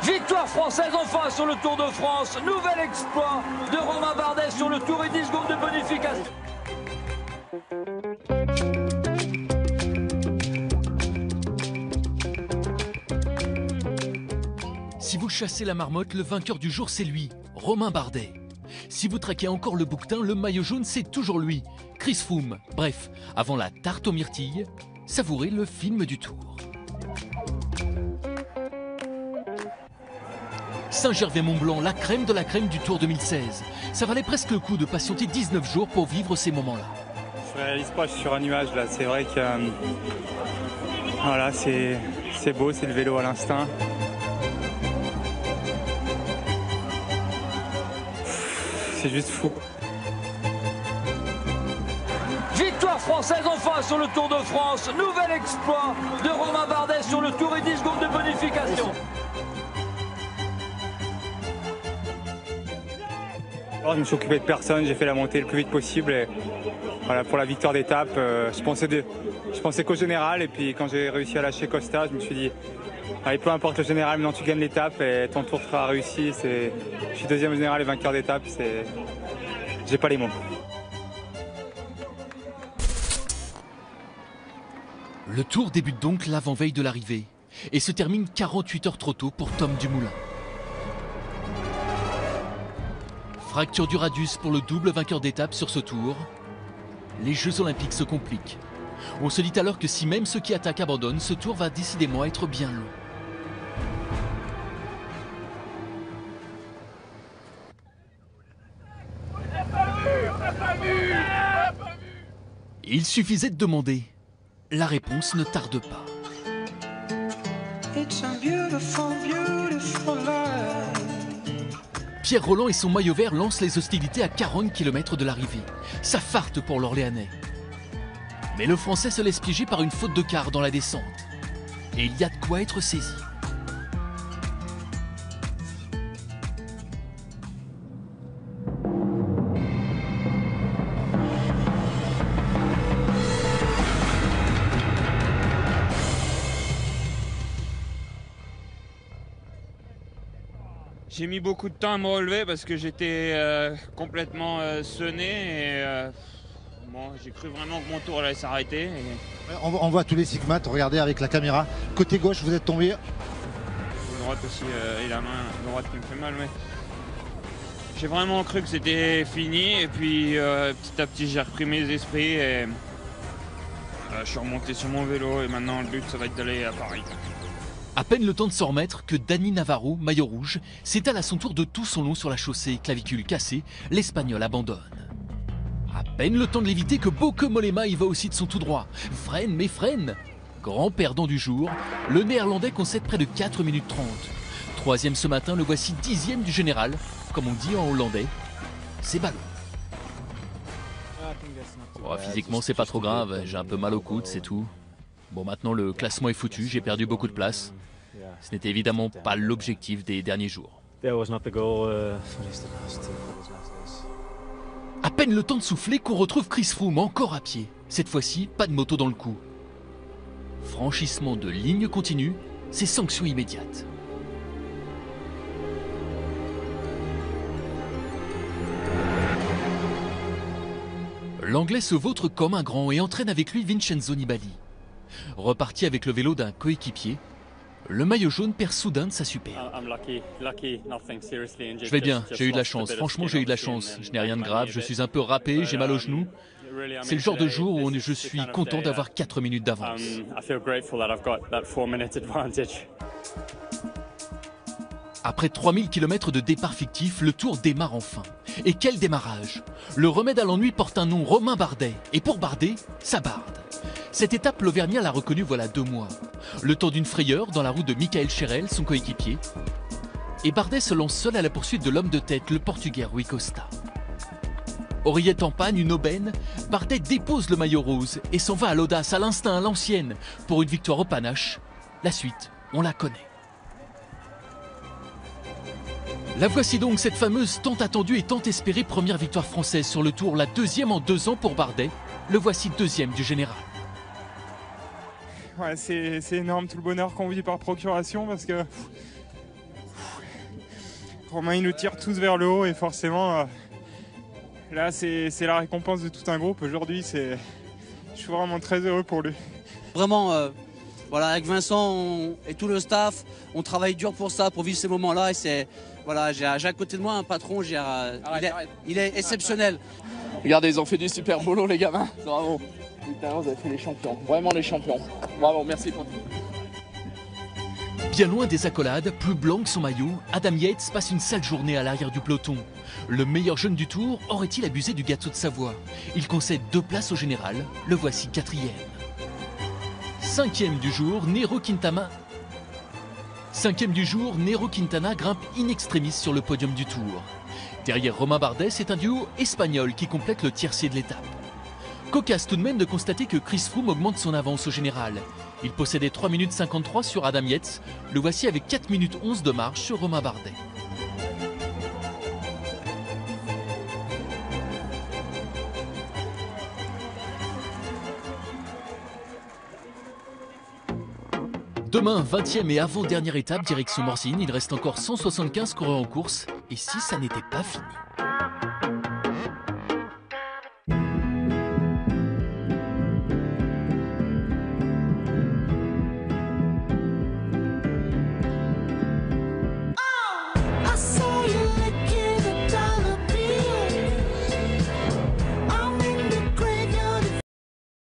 Victoire française enfin sur le Tour de France. Nouvel exploit de Romain Bardet sur le Tour et 10 secondes de bonification. Si vous chassez la marmotte, le vainqueur du jour, c'est lui, Romain Bardet. Si vous traquez encore le bouquetin, le maillot jaune, c'est toujours lui, Chris Froome. Bref, avant la tarte aux myrtilles, savourez le film du Tour. Saint-Gervais-Mont-Blanc, la crème de la crème du Tour 2016. Ça valait presque le coup de patienter 19 jours pour vivre ces moments-là. Je réalise pas, je suis sur un nuage là. C'est vrai que voilà, c'est beau, c'est le vélo à l'instinct. C'est juste fou. Victoire française enfin sur le Tour de France. Nouvel exploit de Romain Bardet sur le Tour et 10 secondes de bonification. Je me suis occupé de personne, j'ai fait la montée le plus vite possible. Et voilà, pour la victoire d'étape, je pensais qu'au général. Et puis quand j'ai réussi à lâcher Costa, je me suis dit, allez, peu importe le général, maintenant tu gagnes l'étape et ton tour sera réussi. Je suis deuxième au général et vainqueur d'étape. J'ai pas les mots. Le Tour débute donc l'avant-veille de l'arrivée et se termine 48 heures trop tôt pour Tom Dumoulin. Fracture du radius pour le double vainqueur d'étape sur ce tour. Les Jeux Olympiques se compliquent. On se dit alors que si même ceux qui attaquent abandonnent, ce tour va décidément être bien long. Il suffisait de demander. La réponse ne tarde pas. Pierre Rolland et son maillot vert lancent les hostilités à 40 km de l'arrivée. Ça farte pour l'Orléanais. Mais le Français se laisse piéger par une faute de quart dans la descente. Et il y a de quoi être saisi. J'ai mis beaucoup de temps à me relever parce que j'étais complètement sonné et bon, j'ai cru vraiment que mon tour allait s'arrêter. On voit tous les stigmates, regardez avec la caméra. Côté gauche, vous êtes tombé. Droite aussi et la main droite qui me fait mal, mais j'ai vraiment cru que c'était fini et puis petit à petit j'ai repris mes esprits et je suis remonté sur mon vélo et maintenant le but ça va être d'aller à Paris. À peine le temps de s'en remettre que Dani Navarro, maillot rouge, s'étale à son tour de tout son long sur la chaussée, clavicule cassée, l'Espagnol abandonne. À peine le temps de l'éviter que Bauke Mollema y va aussi de son tout droit. Freine, mais freine. Grand perdant du jour, le Néerlandais concède près de 4 minutes 30. Troisième ce matin, le voici 10e du général, comme on dit en hollandais. C'est ballot. Oh, physiquement, c'est pas trop grave, j'ai un peu mal au coude, c'est tout. Bon, maintenant le classement est foutu, j'ai perdu beaucoup de place. Ce n'était évidemment pas l'objectif des derniers jours. À peine le temps de souffler qu'on retrouve Chris Froome encore à pied. Cette fois-ci, pas de moto dans le coup. Franchissement de ligne continue, c'est sanction immédiate. L'Anglais se vautre comme un grand et entraîne avec lui Vincenzo Nibali. Reparti avec le vélo d'un coéquipier, le maillot jaune perd soudain de sa superbe. Je vais bien, j'ai eu de la chance, franchement j'ai eu de la chance. Je n'ai rien de grave, je suis un peu râpé, j'ai mal au genou. C'est le genre de jour où je suis content d'avoir 4 minutes d'avance. Après 3000 km de départ fictif, le Tour démarre enfin. Et quel démarrage! Le remède à l'ennui porte un nom, Romain Bardet. Et pour Bardet, ça barde. Cette étape, l'Auvergnat l'a reconnue voilà 2 mois. Le temps d'une frayeur dans la roue de Michael Cherel, son coéquipier. Et Bardet se lance seul à la poursuite de l'homme de tête, le Portugais Rui Costa. Oreillette en panne, une aubaine, Bardet dépose le maillot rose et s'en va à l'audace, à l'instinct, à l'ancienne, pour une victoire au panache. La suite, on la connaît. La voici donc, cette fameuse tant attendue et tant espérée première victoire française sur le Tour, la 2e en 2 ans pour Bardet. Le voici 2e du général. Ouais, c'est énorme tout le bonheur qu'on vit par procuration parce que Romain, ils nous tirent tous vers le haut et forcément, là, c'est la récompense de tout un groupe. Aujourd'hui, je suis vraiment très heureux pour lui. Vraiment, voilà, avec Vincent et tout le staff, on travaille dur pour ça, pour vivre ces moments-là. Et voilà, j'ai à côté de moi un patron, il est exceptionnel. Regardez, ils ont fait du super boulot, les gamins. Bravo. Putain, vous avez fait les champions. Vraiment les champions. Bravo, merci pour tout. Bien loin des accolades, plus blanc que son maillot, Adam Yates passe une sale journée à l'arrière du peloton. Le meilleur jeune du tour aurait-il abusé du gâteau de Savoie? Il concède 2 places au général, le voici 4e. 5e du jour, Nairo Quintana. 5e du jour, Nairo Quintana grimpe in extremis sur le podium du tour. Derrière Romain Bardet, c'est un duo espagnol qui complète le tiercé de l'étape. Cocasse tout de même de constater que Chris Froome augmente son avance au général. Il possédait 3 minutes 53 sur Adam Yates, le voici avec 4 minutes 11 de marge sur Romain Bardet. Demain, 20e et avant-dernière étape, direction Morzine. Il reste encore 175 coureurs en course. Et si ça n'était pas fini?